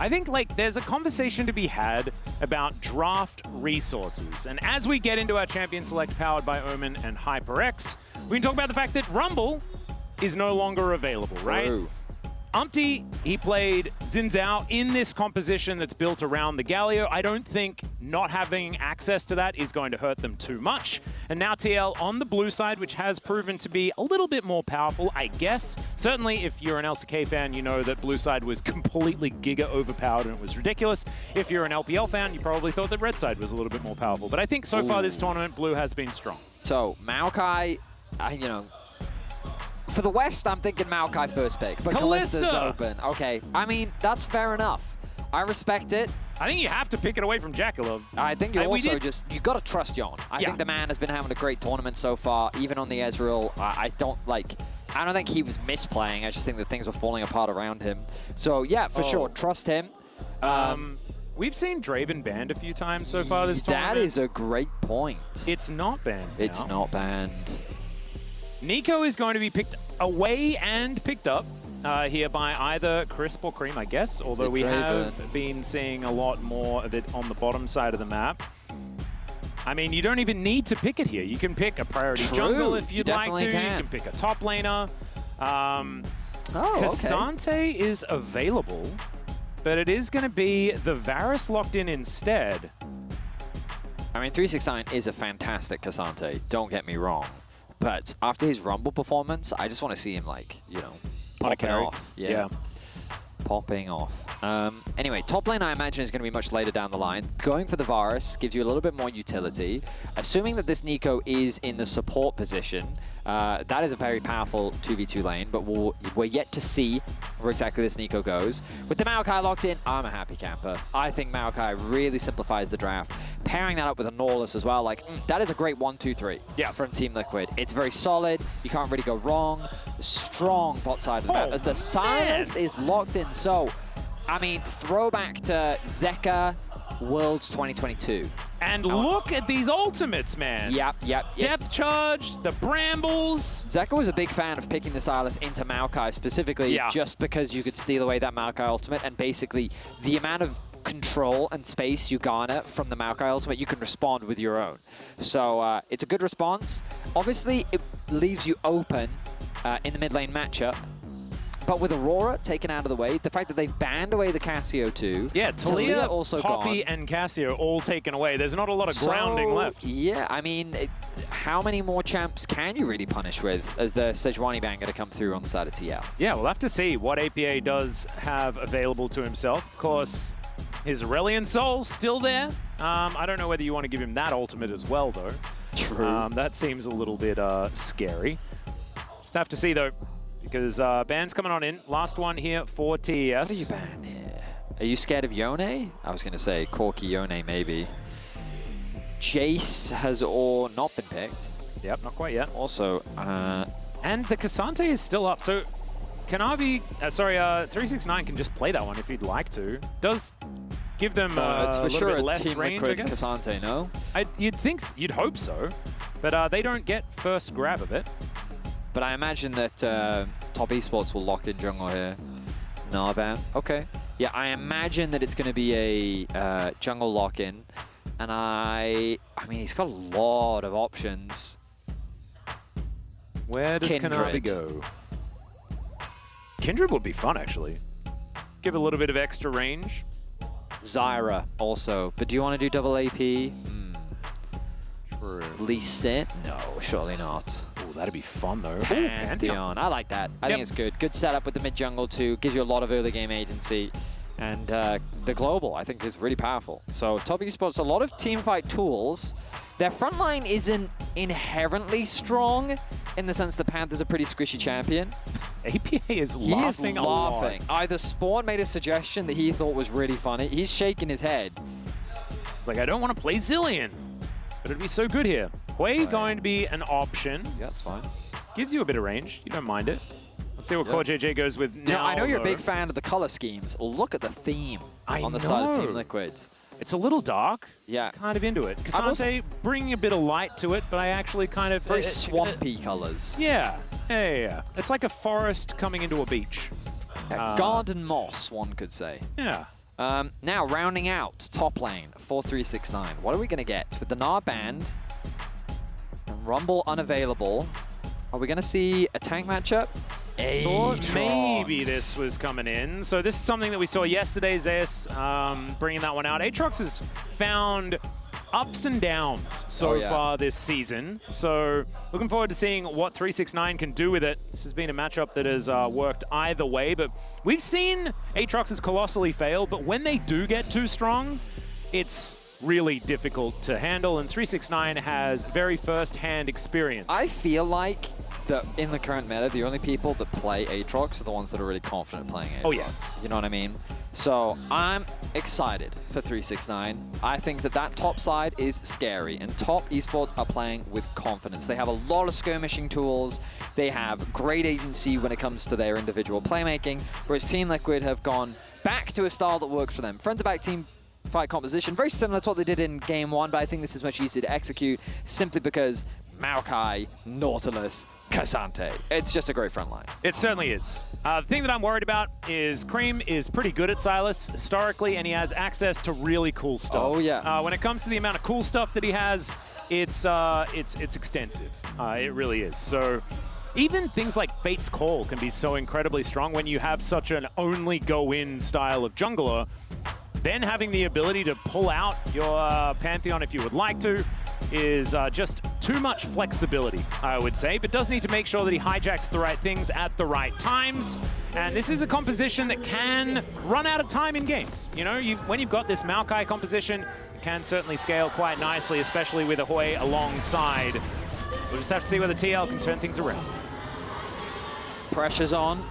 I think like there's a conversation to be had about draft resources. And as we get into our champion select powered by Omen and HyperX, we can talk about the fact that Rumble is no longer available, right? Ooh. UmTi, he played Xin Zhao in this composition that's built around the Galio. I don't think not having access to that is going to hurt them too much. And now TL on the blue side, which has proven to be a little bit more powerful, I guess. Certainly, if you're an LCK fan, you know that blue side was completely giga overpowered and it was ridiculous. If you're an LPL fan, you probably thought that red side was a little bit more powerful. But I think so far this tournament, blue has been strong. So, Maokai, you know, for the West, I'm thinking Maokai first pick, but Kallista's open. Okay, I mean, that's fair enough. I respect it. I think you have to pick it away from JackeyLove. I think you also just, you got to trust Yeon. I think the man has been having a great tournament so far, even on the Ezreal. I don't think he was misplaying. I just think that things were falling apart around him. So yeah, for sure, trust him. We've seen Draven banned a few times so far this tournament. That is a great point. It's not banned now. It's not banned. Neeko is going to be picked away and picked up here by either Crisp or Creme, I guess, although we have been seeing a lot more of it on the bottom side of the map. I mean, you don't even need to pick it here. You can pick a priority jungle if you'd like to. You can pick a top laner. K'Sante is available, but it is going to be the Varus locked in instead. I mean, 369 is a fantastic K'Sante, don't get me wrong. But after his Rumble performance, I just want to see him, like, you know, popping off. Yeah. Popping off. Anyway, top lane, I imagine, is going to be much later down the line. Going for the Varus gives you a little bit more utility. Assuming that this Neeko is in the support position, that is a very powerful 2v2 lane, but we're yet to see where exactly this Neeko goes. With the Maokai locked in, I'm a happy camper. I think Maokai really simplifies the draft. Pairing that up with a Nautilus as well, like, that is a great 1-2-3 from Team Liquid. It's very solid. You can't really go wrong. The strong bot side of the map as the Sylas is locked in. So, I mean, throwback to Zeka Worlds 2022. And look at these ultimates, man. Yep. Depth charge, the brambles. Zeka was a big fan of picking the Sylas into Maokai specifically just because you could steal away that Maokai ultimate, and basically the amount of control and space you garner from the Maokai ultimate, you can respond with your own. So it's a good response. Obviously, it leaves you open in the mid lane matchup. But with Aurora taken out of the way, the fact that they've banned away the Cassio too. Yeah, Talia, also Poppy, and Cassio all taken away. There's not a lot of grounding left. Yeah, I mean, how many more champs can you really punish with as the Sejuani ban going to come through on the side of TL? Yeah, we'll have to see what APA does have available to himself. Of course, his Aurelion Soul still there. I don't know whether you want to give him that ultimate as well, though. True. That seems a little bit scary. Just have to see, though. Because ban's coming on in. Last one here for TES. What are you banned here? Are you scared of Yone? I was going to say Corki Yone, maybe. Jace has not been picked. Yep, not quite yet. Also, and the K'Sante is still up. So Kanavi, 369 can just play that one if he'd like to. Does give them it's for a little sure bit less Team range, Liquid I guess. K'Sante, no? You'd hope so. But they don't get first grab of it. But I imagine that Top Esports will lock in jungle here. Narban. Okay. Yeah, I imagine that it's going to be a jungle lock-in. And I mean, he's got a lot of options. Where does Kanavi go? Kindred would be fun, actually. Give a little bit of extra range. Zyra also. But do you want to do double AP? True. Lee Sin? No, surely not. Oh, that'd be fun, though. Pantheon. I like that. I think it's good. Good setup with the mid-jungle, too. Gives you a lot of early game agency. And the global, I think, is really powerful. So Top Esports, a lot of teamfight tools. Their front line isn't inherently strong in the sense that Panther's a pretty squishy champion. APA is laughing a lot. Either Spawn made a suggestion that he thought was really funny. He's shaking his head. It's like, I don't want to play Zillion, but it'd be so good here. Hwei going to be an option. Yeah, that's fine. Gives you a bit of range. You don't mind it. Let's see what CoreJJ goes with now. Yeah, I know you're a big fan of the color schemes. Look at the theme on the side of Team Liquid's. It's a little dark. Yeah. Kind of into it. K'Sante bringing a bit of light to it, but I actually kind of... Very swampy colors. Yeah. It's like a forest coming into a beach. Garden moss, one could say. Yeah. Now, rounding out top lane, 4-3-6-9. What are we going to get? With the Gnar banned, and Rumble unavailable, are we going to see a tank matchup? Thought maybe this was coming in. So this is something that we saw yesterday, Zeus bringing that one out. Aatrox has found ups and downs so far this season. So looking forward to seeing what 369 can do with it. This has been a matchup that has worked either way, but we've seen Aatrox's colossally fail, but when they do get too strong, it's really difficult to handle, and 369 has very first-hand experience. I feel like that in the current meta, the only people that play Aatrox are the ones that are really confident playing Aatrox. Oh, yeah. You know what I mean? So I'm excited for 369. I think that that top side is scary, and top esports are playing with confidence. They have a lot of skirmishing tools. They have great agency when it comes to their individual playmaking, whereas Team Liquid have gone back to a style that works for them. Front-to-back team fight composition, very similar to what they did in Game 1, but I think this is much easier to execute simply because Maokai, Nautilus, K'Sante. It's just a great front line. It certainly is. The thing that I'm worried about is Creme is pretty good at Sylas historically, and he has access to really cool stuff. Oh, yeah. When it comes to the amount of cool stuff that he has, it's extensive. It really is. So even things like Fate's Call can be so incredibly strong when you have such an only go-in style of jungler. Then having the ability to pull out your Pantheon if you would like to is just too much flexibility, I would say, but does need to make sure that he hijacks the right things at the right times. And this is a composition that can run out of time in games. You know, when you've got this Maokai composition, it can certainly scale quite nicely, especially with a Hwei alongside. We'll just have to see whether TL can turn things around. Pressure's on.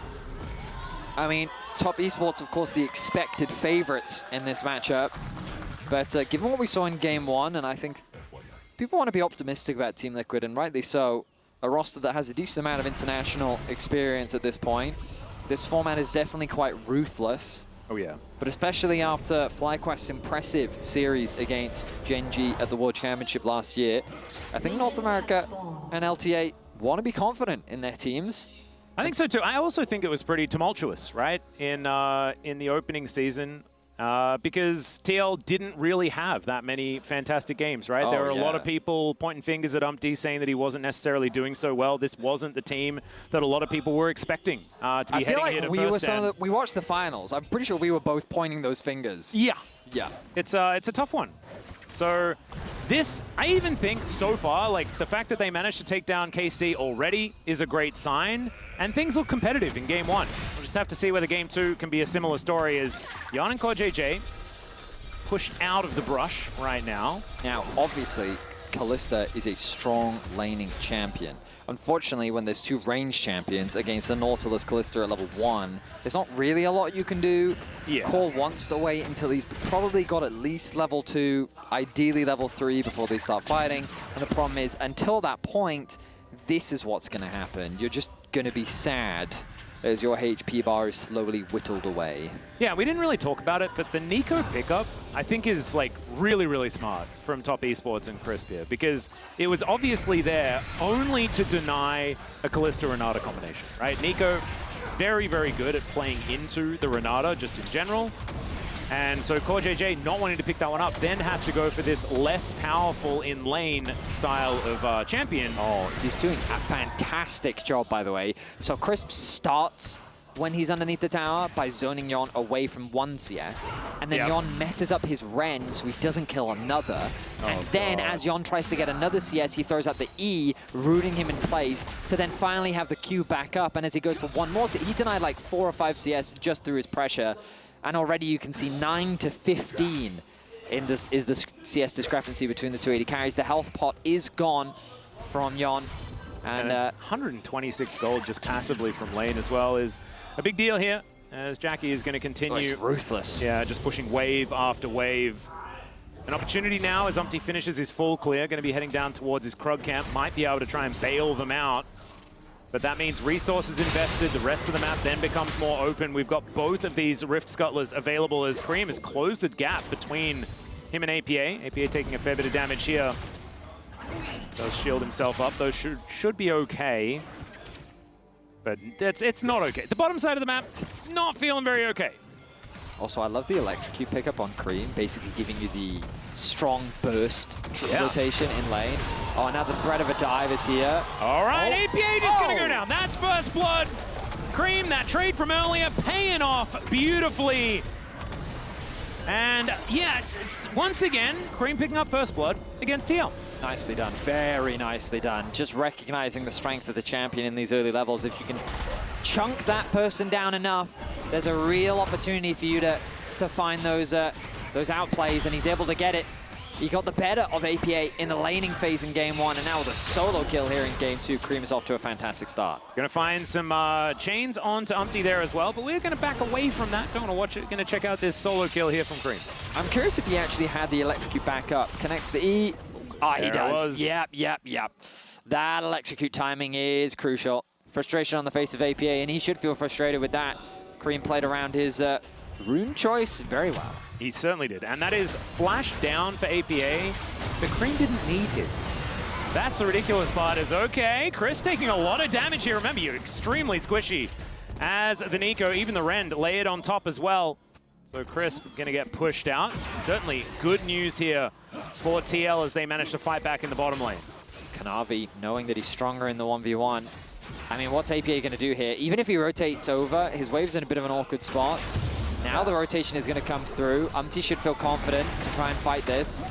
I mean, top esports, of course, the expected favorites in this matchup. But given what we saw in Game 1, and I think people want to be optimistic about Team Liquid, and rightly so, a roster that has a decent amount of international experience at this point. This format is definitely quite ruthless. Oh, yeah. But especially after FlyQuest's impressive series against Gen.G at the World Championship last year, I think North America and LTA want to be confident in their teams. I think so too. I also think it was pretty tumultuous, right, in the opening season, because TL didn't really have that many fantastic games, right? Oh, there were a lot of people pointing fingers at UmTi saying that he wasn't necessarily doing so well. This wasn't the team that a lot of people were expecting to be heading here to first stand. We watched the finals. I'm pretty sure we were both pointing those fingers. Yeah. Yeah. It's a tough one. So this, I even think so far, like the fact that they managed to take down KC already is a great sign. And things look competitive in Game 1. We'll just have to see whether Game 2 can be a similar story as Yeon and CoreJJ pushed out of the brush right now. Now, obviously, Kalista is a strong laning champion. Unfortunately, when there's two range champions against a Nautilus Kalista at level 1, there's not really a lot you can do. Yeah. Core wants to wait until he's probably got at least level 2, ideally level 3 before they start fighting. And the problem is, until that point, this is what's going to happen. You're just going to be sad as your HP bar is slowly whittled away. Yeah, we didn't really talk about it, but the Neeko pickup, I think, is like really, really smart from Top Esports and Crisp here, because it was obviously there only to deny a Kalista-Renata combination, right? Neeko, very, very good at playing into the Renata just in general. And so CoreJJ, not wanting to pick that one up, then has to go for this less powerful in-lane style of champion. Oh, he's doing a fantastic job, by the way. So Crisp starts when he's underneath the tower by zoning Yeon away from one CS. And then Yeon messes up his Ren so he doesn't kill another. And then as Yeon tries to get another CS, he throws out the E, rooting him in place to then finally have the Q back up. And as he goes for one more, he denied like 4 or 5 CS just through his pressure. And already you can see 9 to 15 in this is the CS discrepancy between the two AD carries. The health pot is gone from Yeon. And 126 gold just passively from lane as well is a big deal here, as Jackie is going to continue. Oh, it's ruthless. Yeah, just pushing wave after wave. An opportunity now as UmTi finishes his full clear, going to be heading down towards his Krug camp. Might be able to try and bail them out. But that means resources invested, the rest of the map then becomes more open. We've got both of these Rift Scuttlers available as Creme has closed the gap between him and APA. APA taking a fair bit of damage here. Does shield himself up, those should be okay. But it's not okay. The bottom side of the map, not feeling very okay. Also, I love the electrocute pickup on Creme, basically giving you the strong burst rotation in lane. Oh, now the threat of a dive is here. All right, APA just going to go down. That's first blood. Creme, that trade from earlier, paying off beautifully. And yeah, it's once again, Creme picking up first blood against TL. Nicely done, very nicely done. Just recognizing the strength of the champion in these early levels. If you can chunk that person down enough, there's a real opportunity for you to find those outplays, and he's able to get it. He got the better of APA in the laning phase in game 1, and now with a solo kill here in game 2, Creme is off to a fantastic start. Gonna find some chains onto UmTi there as well, but we're gonna back away from that. Don't wanna watch it, gonna check out this solo kill here from Creme. I'm curious if he actually had the electrocute back up. Connects the E. Ah, he does. Yep. That electrocute timing is crucial. Frustration on the face of APA, and he should feel frustrated with that. Creme played around his rune choice very well. He certainly did, and that is flash down for APA, but Creme didn't need his. That's the ridiculous part is, okay, Chris taking a lot of damage here. Remember, you're extremely squishy. As the Neeko, even the Rend, layered on top as well. So Chris gonna get pushed out. Certainly good news here for TL as they manage to fight back in the bottom lane. Kanavi, knowing that he's stronger in the 1v1. I mean, what's APA gonna do here? Even if he rotates over, his wave's in a bit of an awkward spot. Now the rotation is going to come through. UmTi should feel confident to try and fight this.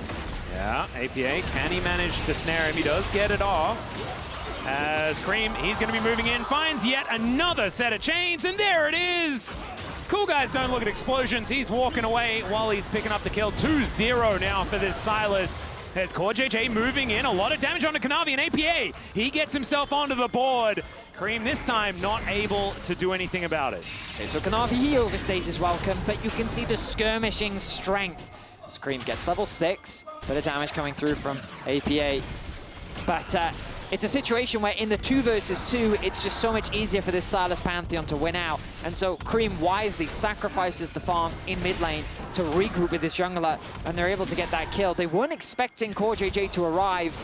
Yeah, APA, can he manage to snare him? He does get it off. As Creme, he's going to be moving in, finds yet another set of chains, and there it is! Cool guys don't look at explosions. He's walking away while he's picking up the kill. 2-0 now for this Sylas. There's CoreJJ moving in, a lot of damage onto Kanavi and APA. He gets himself onto the board. Creme this time not able to do anything about it. Okay, so Kanavi, he overstays his welcome, but you can see the skirmishing strength. As Creme gets level 6, bit of damage coming through from APA. But it's a situation where in the 2 versus 2, it's just so much easier for this Sylas Pantheon to win out. And so Creme wisely sacrifices the farm in mid lane to regroup with his jungler, and they're able to get that kill. They weren't expecting CoreJJ to arrive,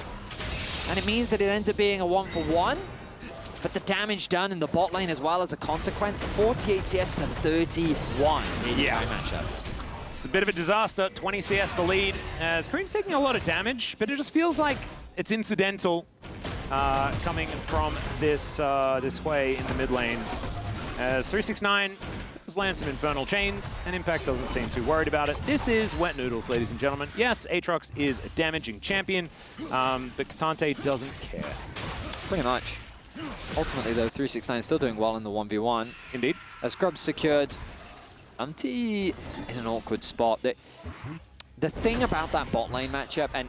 and it means that it ends up being a 1-for-1. But the damage done in the bot lane as well as a consequence, 48 CS to 31 in the matchup. It's a bit of a disaster, 20 CS the lead, as Creme's taking a lot of damage, but it just feels like it's incidental coming from this Hwei in the mid lane. As 369 does land some Infernal Chains, and Impact doesn't seem too worried about it. This is Wet Noodles, ladies and gentlemen. Yes, Aatrox is a damaging champion, but K'Sante doesn't care. Pretty much. Ultimately, though, 369 still doing well in the 1v1. Indeed. As Grub's secured UmTi in an awkward spot. The thing about that bot lane matchup, and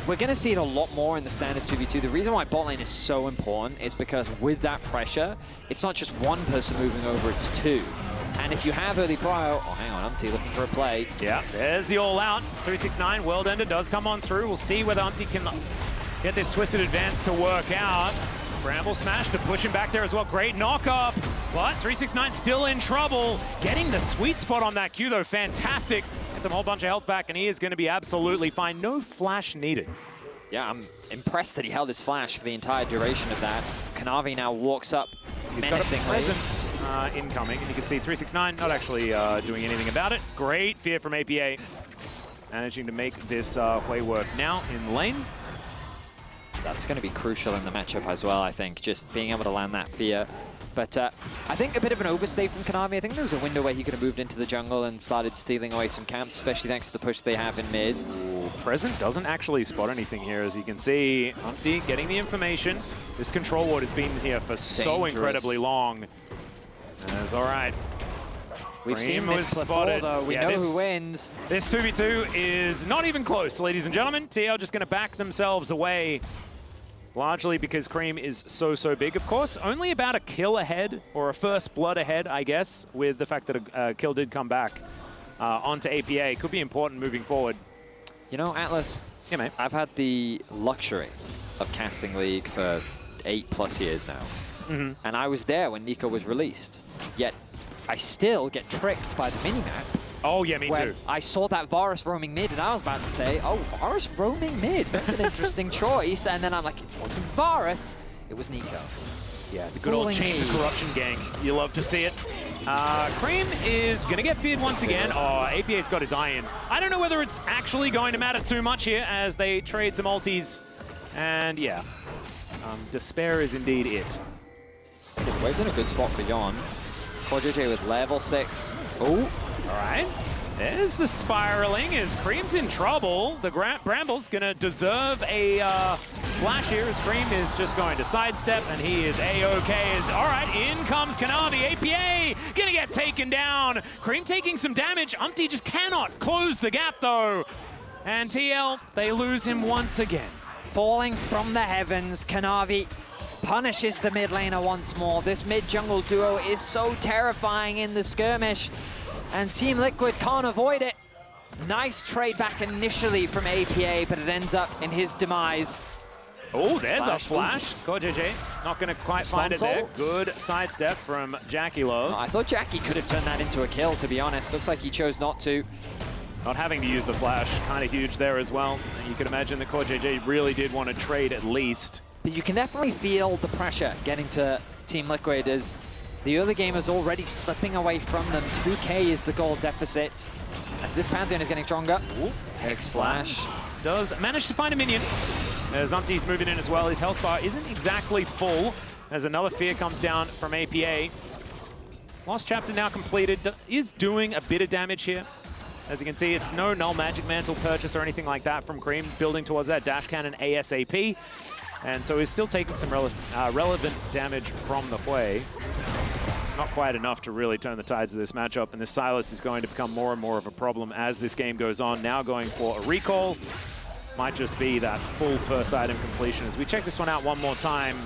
we're going to see it a lot more in the standard 2v2, the reason why bot lane is so important is because with that pressure, it's not just one person moving over, it's 2. And if you have early prio, oh, hang on, UmTi looking for a play. Yeah, there's the all-out. 369, World Ender does come on through. We'll see whether UmTi can get this Twisted Advance to work out. Bramble smash to push him back there as well. Great knock-up, but 369 still in trouble. Getting the sweet spot on that Q, though, fantastic. Gets him a whole bunch of health back, and he is going to be absolutely fine. No flash needed. Yeah, I'm impressed that he held his flash for the entire duration of that. Kanavi now walks up menacingly. He's got a present incoming, and you can see 369 not actually doing anything about it. Great fear from APA. Managing to make this Hwei work now in lane. That's going to be crucial in the matchup as well, I think, just being able to land that fear. But I think a bit of an overstay from Kanavi. I think there was a window where he could have moved into the jungle and started stealing away some camps, especially thanks to the push they have in mid. Ooh, Present doesn't actually spot anything here, as you can see. UmTi getting the information. This control ward has been here for so incredibly long. As all right. We've seen this before, though. We know who wins. This 2v2 is not even close, ladies and gentlemen. TL just going to back themselves away. Largely because Creme is so big, of course. Only about a kill ahead, or a first blood ahead, I guess, with the fact that a kill did come back onto APA. Could be important moving forward. You know, Atlas, yeah, mate. I've had the luxury of casting League for 8+ years now. Mm-hmm. And I was there when Neeko was released. Yet, I still get tricked by the minimap. Oh, yeah, me too. I saw that Varus roaming mid, and I was about to say, oh, Varus roaming mid. That's an interesting choice. And then I'm like, it wasn't Varus, it was Neeko. Yeah, the good old Chains of Corruption gang. You love to see it. Creme is going to get feared once again. Oh, APA's got his eye in. I don't know whether it's actually going to matter too much here as they trade some ultis. And yeah, despair is indeed it. Hwei's in a good spot for Yeon. CoreJJ with level 6. Oh, all right. There's the spiraling as Creme's in trouble. The Bramble's going to deserve a flash here as Creme is just going to sidestep, and he is A-OK. All right, in comes Kanavi. APA going to get taken down. Creme taking some damage. UmTi just cannot close the gap, though. And TL, they lose him once again. Falling from the heavens, Kanavi punishes the mid laner once more. This mid-jungle duo is so terrifying in the skirmish, and Team Liquid can't avoid it. Nice trade back initially from APA, but it ends up in his demise. Oh, there's a flash. CoreJJ not going to quite find it there. Good sidestep from JackeyLove. I thought Jackie could have turned that into a kill, to be honest. Looks like he chose not to. Not having to use the flash, kind of huge there as well. You can imagine that CoreJJ really did want to trade at least. But you can definitely feel the pressure getting to Team Liquid as the early game is already slipping away from them. 2K is the goal deficit as this Pantheon is getting stronger. Ooh, Hex Flash does manage to find a minion as UmTi's moving in as well. His health bar isn't exactly full as another fear comes down from APA. Lost Chapter now completed, is doing a bit of damage here. As you can see, it's no Null Magic Mantle purchase or anything like that from Creme, building towards that dash cannon ASAP. And so he's still taking some relevant damage from the Hwei. Not quite enough to really turn the tides of this matchup, and this Sylas is going to become more and more of a problem as this game goes on. Now going for a recall. Might just be that full first item completion. As we check this one out one more time.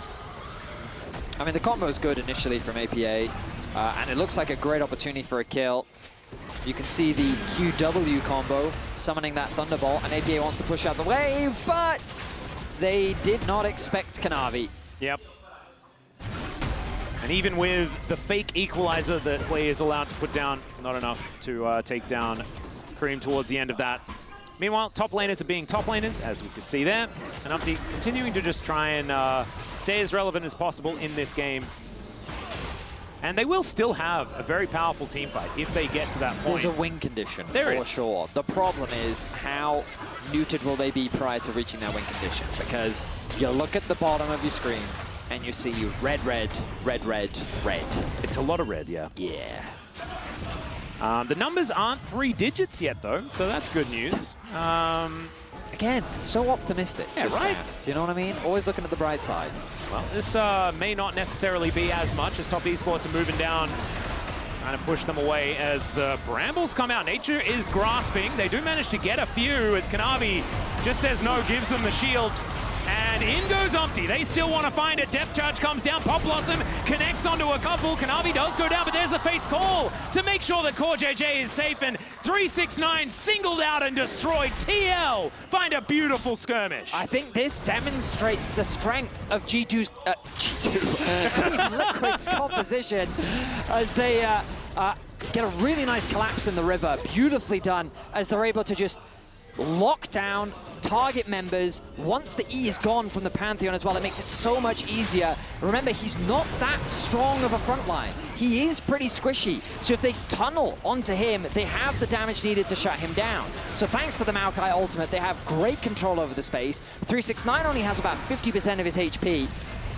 I mean, the combo is good initially from APA, and it looks like a great opportunity for a kill. You can see the QW combo, summoning that Thunderbolt, and APA wants to push out the wave, but they did not expect Kanavi. Yep. And even with the fake equalizer that Hwei is allowed to put down, not enough to take down Creme towards the end of that. Meanwhile, top laners are being top laners, as we could see there. And UmTi continuing to just try and stay as relevant as possible in this game. And they will still have a very powerful team fight if they get to that point. There's a win condition, there for sure. The problem is how neutered will they be prior to reaching that win condition? Because you look at the bottom of your screen and you see red, red, red, red, red. It's a lot of red, yeah. Yeah. The numbers aren't 3 digits yet, though, so that's good news. Again, so optimistic. Yeah, right. You know what I mean? Always looking at the bright side. Well, this may not necessarily be as much as top esports are moving down, trying to push them away as the Brambles come out. Nature is grasping. They do manage to get a few as Kanavi just says no, gives them the shield. And in goes UmTi. They still want to find it. Depth charge comes down. Pop Blossom connects onto a couple. Kanavi does go down, but there's the Fate's Call to make sure that CoreJJ is safe. And 369 singled out and destroyed. TL find a beautiful skirmish. I think this demonstrates the strength of Team Liquid's composition as they get a really nice collapse in the river. Beautifully done as they're able to just lock down target members. Once the E is gone from the Pantheon as well, it makes it so much easier. Remember, he's not that strong of a front line. He is pretty squishy. So if they tunnel onto him, they have the damage needed to shut him down. So thanks to the Maokai ultimate, they have great control over the space. 369 only has about 50% of his HP.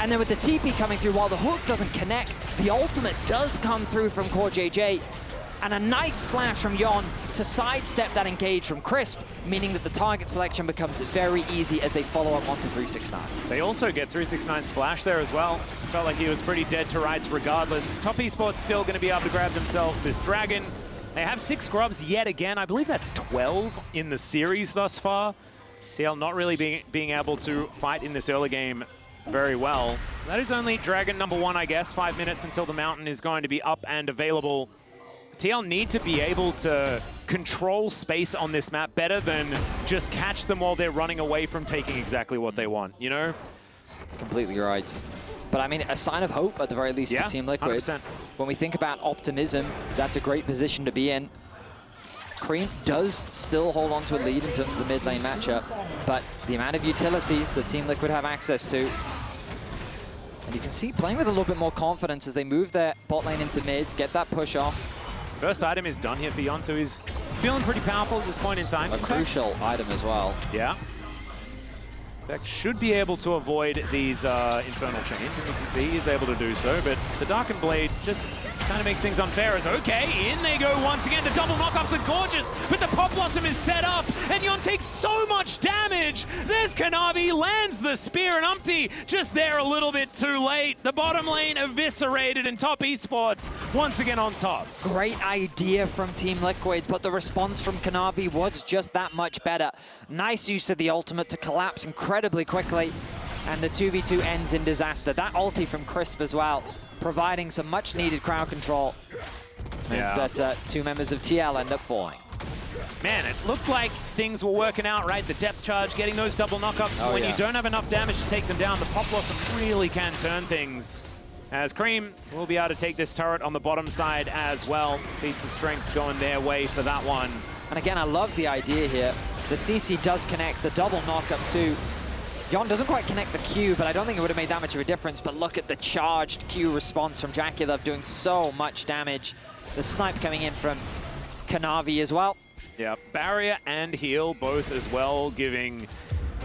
And then with the TP coming through, while the hook doesn't connect, the ultimate does come through from CoreJJ. And a nice flash from Yeon to sidestep that engage from Crisp, meaning that the target selection becomes very easy as they follow up onto 369. They also get 369's flash there as well. Felt like he was pretty dead to rights regardless. Top esports still going to be able to grab themselves this dragon. They have 6 scrubs yet again. I believe that's 12 in the series thus far. TL not really being able to fight in this early game very well. That is only dragon number 1, I guess. 5 minutes until the mountain is going to be up and available. TL need to be able to control space on this map better than just catch them while they're running away from taking exactly what they want, you know? Completely right. But I mean, a sign of hope at the very least for Team Liquid. 100%. When we think about optimism, that's a great position to be in. Creme does still hold on to a lead in terms of the mid lane matchup, but the amount of utility that Team Liquid have access to, And you can see playing with a little bit more confidence as they move their bot lane into mid, get that push off. First item is done here for Yeon, so he's feeling pretty powerful at this point in time. A crucial item as well. Yeah. In fact, should be able to avoid these infernal chains, and you can see he's able to do so, but the Darkened Blade just kind of makes things unfair as, okay, in they go once again. The double knockups are gorgeous, but the Pop Blossom is set up, and Yeon takes so much damage. There's Kanavi, lands the spear, and UmTi just there a little bit too late. The bottom lane eviscerated, and Top Esports once again on top. Great idea from Team Liquid, but the response from Kanavi was just that much better. Nice use of the ultimate to collapse incredibly quickly, and the 2v2 ends in disaster. That ulti from Crisp as well, providing some much needed crowd control. Yeah. But two members of TL end up falling. Man, it looked like things were working out, right? The depth charge, getting those double knockups. When you don't have enough damage to take them down, the Pop Blossom really can turn things. As Creme will be able to take this turret on the bottom side as well. Feats of strength going their way for that one. And again, I love the idea here. The CC does connect, the double knockup too. Yeon doesn't quite connect the Q, but I don't think it would have made that much of a difference. But look at the charged Q response from JackeyLove doing so much damage. The snipe coming in from Kanavi as well. Yeah, barrier and heal both as well, giving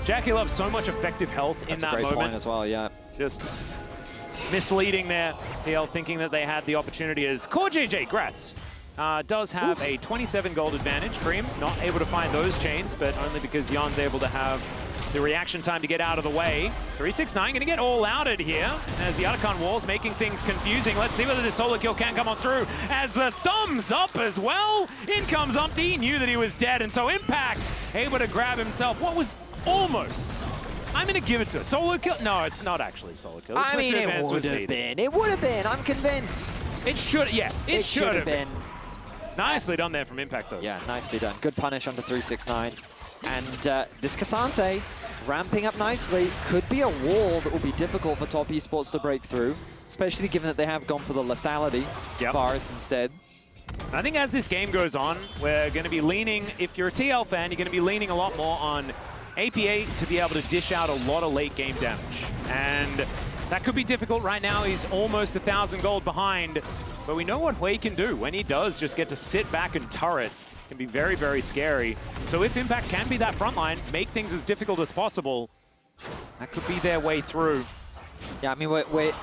JackeyLove so much effective health in that moment. That's a great point as well, yeah. Just misleading there. TL thinking that they had the opportunity as CoreJJ, grats. Does have a 27 gold advantage. Creme not able to find those chains, but only because Yeon's able to have the reaction time to get out of the way. 369 going to get all outed here as the Aatrox wall's making things confusing. Let's see whether this solo kill can come on through as the thumbs up as well. In comes UmTi, he knew that he was dead, and so Impact able to grab himself what was almost, I'm going to give it to it. Solo kill? No, it's not actually a solo kill. The I mean, Twister it advance would have been. It would have been. I'm convinced. It should, yeah. It should have been. been. Nicely done there from Impact, though. Yeah, nicely done. Good punish onto 369. And this K'Sante ramping up nicely. Could be a wall that will be difficult for Top Esports to break through, especially given that they have gone for the lethality. Varus instead. I think as this game goes on, we're going to be leaning, if you're a TL fan, you're going to be leaning a lot more on APA to be able to dish out a lot of late game damage. And that could be difficult right now. He's almost 1,000 gold behind. But we know what Hwei can do. When he does just get to sit back and turret, it can be very, very scary. So if Impact can be that front line, make things as difficult as possible, that could be their way through. Yeah, I mean, we're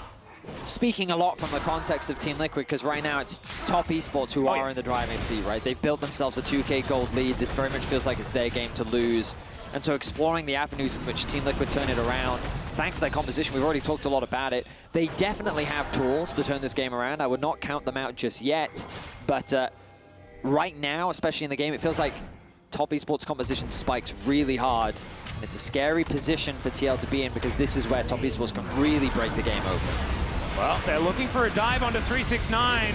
speaking a lot from the context of Team Liquid, because right now it's Top Esports who are in the driving seat, right? They've built themselves a 2K gold lead. This very much feels like it's their game to lose. And so exploring the avenues in which Team Liquid turn it around, thanks to their composition, we've already talked a lot about it. They definitely have tools to turn this game around. I would not count them out just yet. But right now, especially in the game, it feels like Top Esports composition spikes really hard. It's a scary position for TL to be in, because this is where Top Esports can really break the game open. Well, they're looking for a dive onto 369.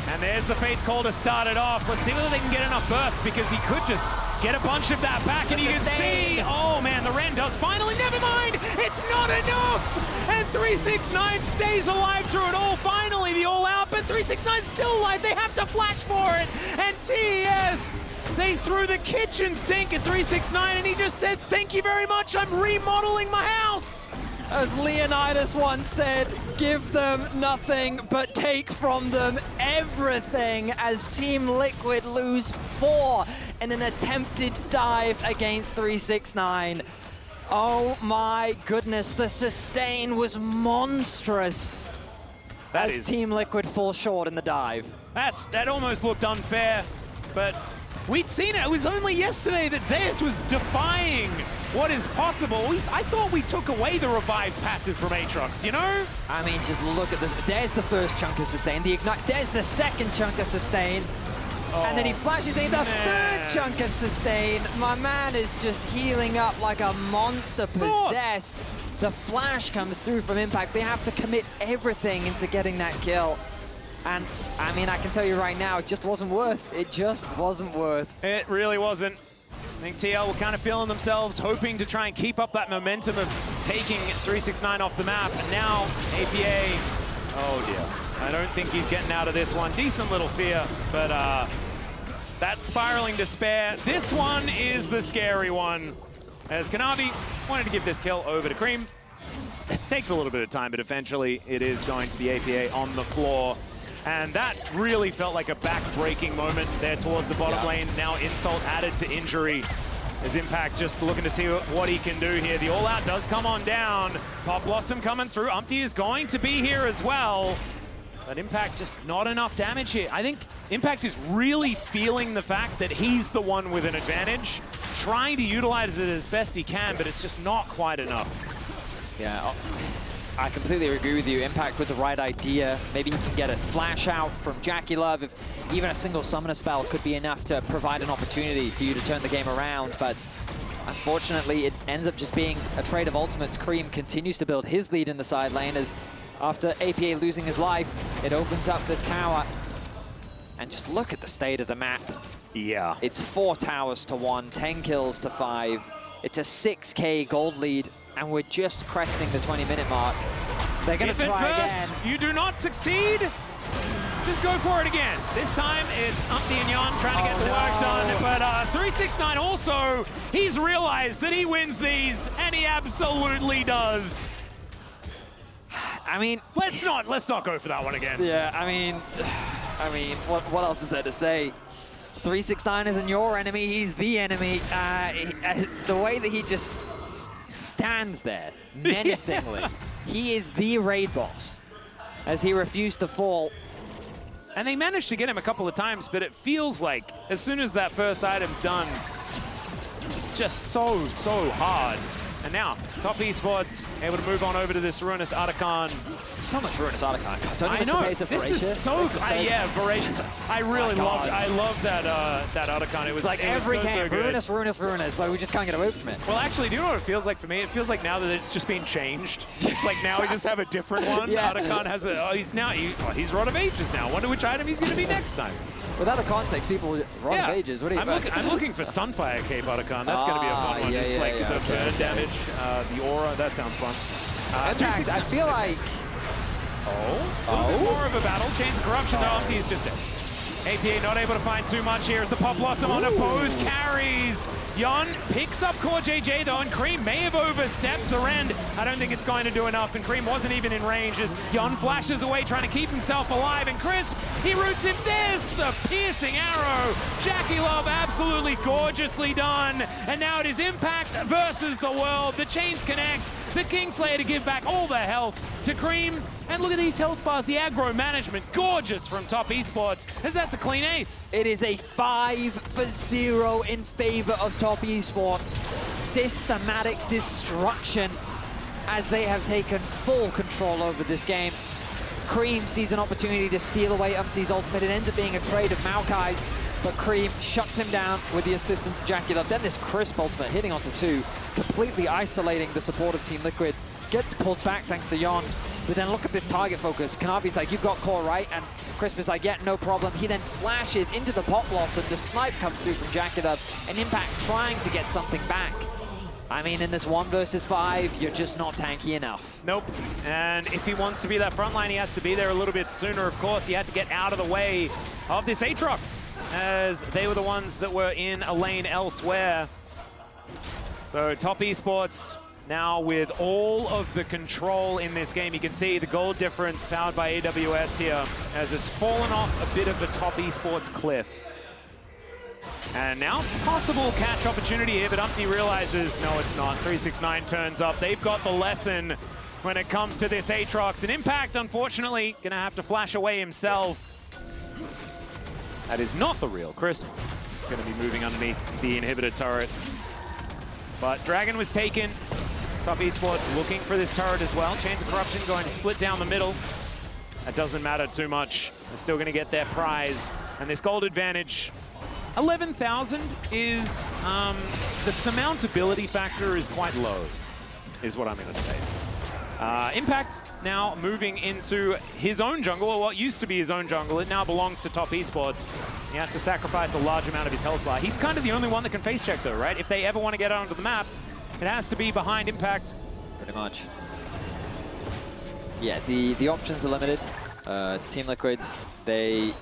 And there's the Fates call to start it off. Let's see whether they can get enough burst, because he could just get a bunch of that back. And you can see, oh man, the Ren does finally, never mind, it's not enough. And 369 stays alive through it all. Finally, the all out, but 369 still alive. They have to flash for it. And TES, they threw the kitchen sink at 369, and he just said, thank you very much, I'm remodeling my house. As Leonidas once said, give them nothing but take from them everything, as Team Liquid lose 4 in an attempted dive against 369. Oh my goodness, the sustain was monstrous as Team Liquid fall short in the dive. That almost looked unfair, but we'd seen it. It was only yesterday that Zeus was defying what is possible. I thought we took away the revive passive from Aatrox, you know? I mean, just look at there's the first chunk of sustain, the ignite, there's the second chunk of sustain, and then he flashes in the third chunk of sustain. My man is just healing up like a monster possessed. The flash comes through from Impact. They have to commit everything into getting that kill. And, I mean, I can tell you right now, it just wasn't worth. It just wasn't worth. It really wasn't. I think TL were kind of feeling themselves, hoping to try and keep up that momentum of taking 369 off the map. And now, APA, oh dear. I don't think he's getting out of this one. Decent little fear, but that spiraling despair. This one is the scary one. As Kanavi wanted to give this kill over to Creme. Takes a little bit of time, but eventually it is going to be APA on the floor. And that really felt like a back-breaking moment there towards the bottom lane. Now insult added to injury. As Impact just looking to see what he can do here. The all-out does come on down. Pop Blossom coming through. UmTi is going to be here as well. But Impact just not enough damage here. I think Impact is really feeling the fact that he's the one with an advantage, trying to utilize it as best he can, but it's just not quite enough. Yeah, I completely agree with you. Impact with the right idea. Maybe he can get a flash out from JackeyLove. If even a single summoner spell could be enough to provide an opportunity for you to turn the game around. But unfortunately, it ends up just being a trade of ultimates. Creme continues to build his lead in the side lane as after APA losing his life, it opens up this tower. And just look at the state of the map. Yeah. It's 4 towers to 1, 10 kills to 5. It's a 6K gold lead, and we're just cresting the 20-minute mark. They're going to try again. You do not succeed, just go for it again. This time it's UmTi and Yeon trying to get the work done, but 369 also, he's realized that he wins these, and he absolutely does. I mean, let's not go for that one again. Yeah, I mean, what else is there to say? 369 isn't your enemy, he's the enemy. The way that he just stands there menacingly, he is the raid boss as he refused to fall. And they managed to get him a couple of times, but it feels like as soon as that first item's done, it's just so hard. And now, Top Esports able to move on over to this Ruinous Archon. So much Ruinous Archon. Don't I know, this is so yeah, Voracious. I really love that Archon. It was like every game, so Ruinous. Like we just can't get away from it. Well, actually, do you know what it feels like for me? It feels like now that it's just been changed. It's like now we just have a different one. Yeah. Archon has a. He's Rod of Ages now. Wonder which item he's going to be next time. Without the context, people Rod of Ages. What are you? I'm looking for Sunfire Cape Archon. That's going to be a fun one. Just like the burn damage, the aura. That sounds fun. Impact, I feel like. A little bit more of a battle. Chains of Corruption, though. UmTi is just dead. APA not able to find too much here as the Pop Blossom on both carries. Yeon picks up CoreJJ though, and Creme may have overstepped the rend. I don't think it's going to do enough, and Creme wasn't even in range as Yeon flashes away trying to keep himself alive, and Crisp, he roots him. There's the piercing arrow. JackeyLove absolutely gorgeously done, and now it is Impact versus the world. The chains connect, the Kingslayer to give back all their health to Creme, and look at these health bars, the aggro management, gorgeous from Top Esports, as that's a clean ace. It is a 5-0 in favor of Top Esports. Systematic destruction as they have taken full control over this game. Creme sees an opportunity to steal away UmTi's ultimate. It ends up being a trade of Maokai's, but Creme shuts him down with the assistance of JackeyLove. Then this Crisp ultimate hitting onto 2, completely isolating the support of Team Liquid. Gets pulled back thanks to Yeon. But then look at this target focus. Kanavi's like, you've got core, right? And Crisp is like, yeah, no problem. He then flashes into the Pop Blossom. The snipe comes through from JackeyLove, and Impact trying to get something back. I mean, in this 1 versus 5, you're just not tanky enough. Nope. And if he wants to be that front line, he has to be there a little bit sooner. Of course, he had to get out of the way of this Aatrox, as they were the ones that were in a lane elsewhere. So Top Esports now with all of the control in this game. You can see the gold difference powered by AWS here as it's fallen off a bit of a Top Esports cliff. And now, possible catch opportunity here, but UmTi realizes, no, it's not. 369 turns up. They've got the lesson when it comes to this Aatrox. And Impact, unfortunately, gonna have to flash away himself. That is not the real Crisp. He's gonna be moving underneath the inhibitor turret. But Dragon was taken. Top Esports looking for this turret as well. Chains of Corruption going to split down the middle. That doesn't matter too much. They're still going to get their prize. And this gold advantage, 11,000 is, the surmountability factor is quite low, is what I'm going to say. Impact now moving into his own jungle, or what used to be his own jungle. It now belongs to Top Esports. He has to sacrifice a large amount of his health bar. He's kind of the only one that can face check though, right? If they ever want to get onto the map, it has to be behind Impact. Pretty much. Yeah, the options are limited. Team Liquid, I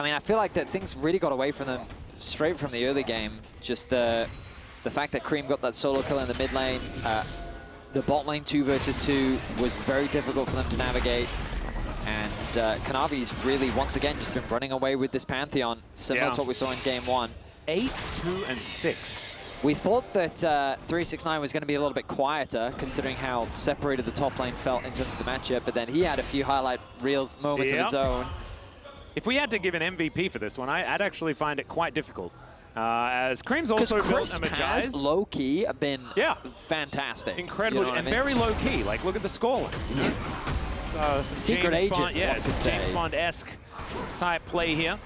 mean, I feel like that things really got away from them straight from the early game. Just the fact that Creme got that solo kill in the mid lane. The bot lane 2 versus 2 was very difficult for them to navigate. And Kanavi's really, once again, just been running away with this Pantheon, similar to what we saw in game 1. 8, 2, and 6. We thought that 369 was going to be a little bit quieter, considering how separated the top lane felt in terms of the matchup, but then he had a few highlight reels moments of his own. If we had to give an MVP for this one, I'd actually find it quite difficult. As Creme's also built a Magi's. Has low-key been fantastic. Incredible, you know, and very low-key. Like, look at the scoreline. You know? Secret agent, Bond, yeah, it's a James Bond-esque type play here.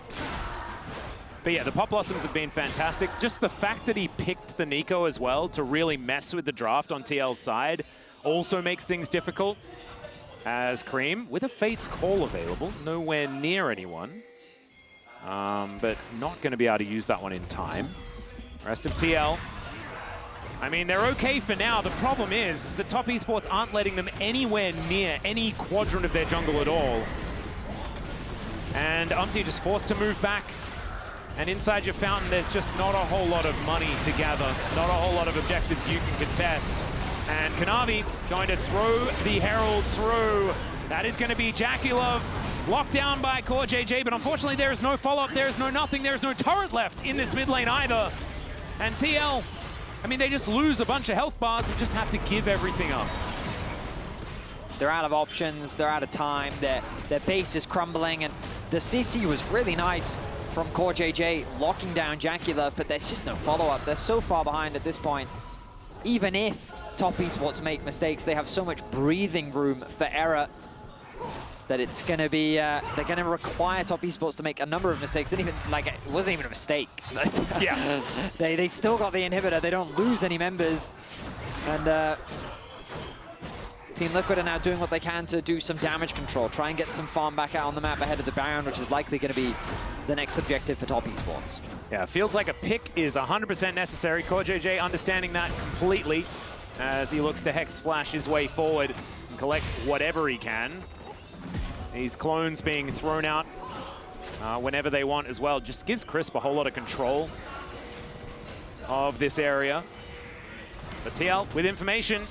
But yeah, the Pop Blossoms have been fantastic. Just the fact that he picked the Neeko as well to really mess with the draft on TL's side also makes things difficult. As Creme, with a Fate's Call available, nowhere near anyone. But not going to be able to use that one in time. Rest of TL. I mean, they're okay for now. The problem is the top esports aren't letting them anywhere near any quadrant of their jungle at all. And UmTi just forced to move back. And inside your fountain, there's just not a whole lot of money to gather. Not a whole lot of objectives you can contest. And Kanavi going to throw the Herald through. That is going to be JackeyLove. Locked down by CoreJJ, but unfortunately there is no follow-up, there is no nothing, there is no turret left in this mid lane either. And TL, I mean, they just lose a bunch of health bars and just have to give everything up. They're out of options, they're out of time, their base is crumbling, and the CC was really nice from CoreJJ, locking down JackeyLove, but there's just no follow-up. They're so far behind at this point. Even if top esports make mistakes, they have so much breathing room for error that it's going to be, they're going to require top esports to make a number of mistakes. And even, like, it wasn't even a mistake. Yeah. They still got the inhibitor. They don't lose any members. And Team Liquid are now doing what they can to do some damage control, try and get some farm back out on the map ahead of the Baron, which is likely going to be the next objective for top esports. Yeah, feels like a pick is 100% necessary. CoreJJ understanding that completely as he looks to Hex Flash his way forward and collect whatever he can. These clones being thrown out whenever they want as well. Just gives Crisp a whole lot of control of this area. But TL with information.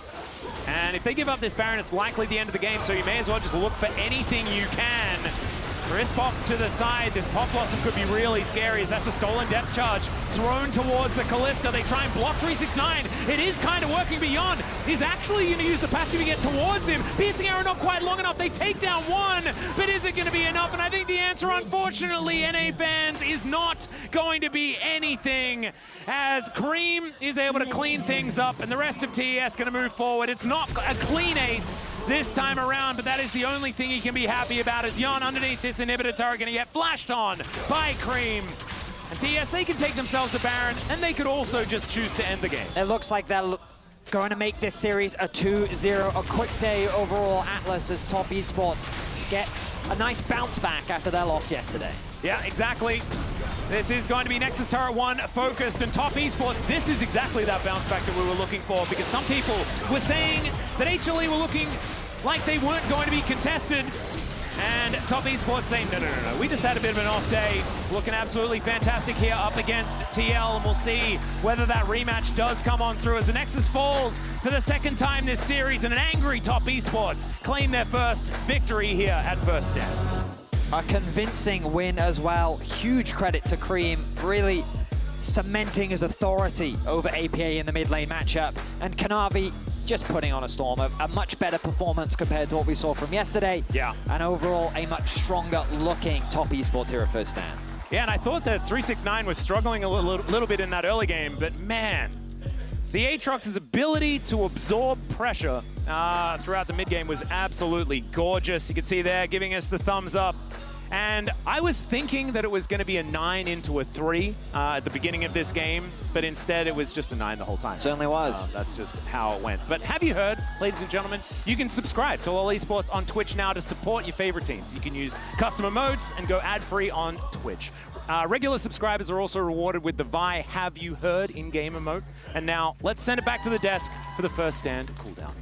And if they give up this Baron, it's likely the end of the game, so you may as well just look for anything you can. Crisp off to the side. This Pop Blossom could be really scary as that's a stolen depth charge thrown towards the Kalista. They try and block 369. It is kind of working beyond. He's actually going to use the passive to get towards him. Piercing arrow not quite long enough. They take down one, but is it going to be enough? And I think the answer, unfortunately, NA fans, is not going to be anything as Creme is able to clean things up and the rest of TES going to move forward. It's not a clean ace this time around, but that is the only thing he can be happy about as Yeon underneath this inhibitor turret going to get flashed on by Creme. And TES, they can take themselves a Baron, and they could also just choose to end the game. It looks like they're going to make this series a 2-0, a quick day overall. Atlas as top esports get a nice bounce back after their loss yesterday. Yeah, exactly. This is going to be Nexus Turret 1 focused, and top esports, this is exactly that bounce back that we were looking for, because some people were saying that HLE were looking like they weren't going to be contested. And top esports saying, no, we just had a bit of an off day. Looking absolutely fantastic here up against TL, and we'll see whether that rematch does come on through as the Nexus falls for the second time this series, and an angry top esports claim their first victory here at First Stand. A convincing win as well. Huge credit to Creme, really cementing his authority over APA in the mid lane matchup. And Kanavi just putting on a storm, a much better performance compared to what we saw from yesterday. Yeah. And overall, a much stronger looking top esports here at First Stand. Yeah, and I thought that 369 was struggling a little bit in that early game, but man, the Aatrox's ability to absorb pressure throughout the mid game was absolutely gorgeous. You can see there giving us the thumbs up. And I was thinking that it was going to be a 9 into a 3 at the beginning of this game, but instead it was just a 9 the whole time. Certainly was. That's just how it went. But have you heard, ladies and gentlemen, you can subscribe to All Esports on Twitch now to support your favorite teams. You can use custom emotes and go ad-free on Twitch. Regular subscribers are also rewarded with the Vi Have You Heard in-game emote. And now let's send it back to the desk for the First Stand cooldown.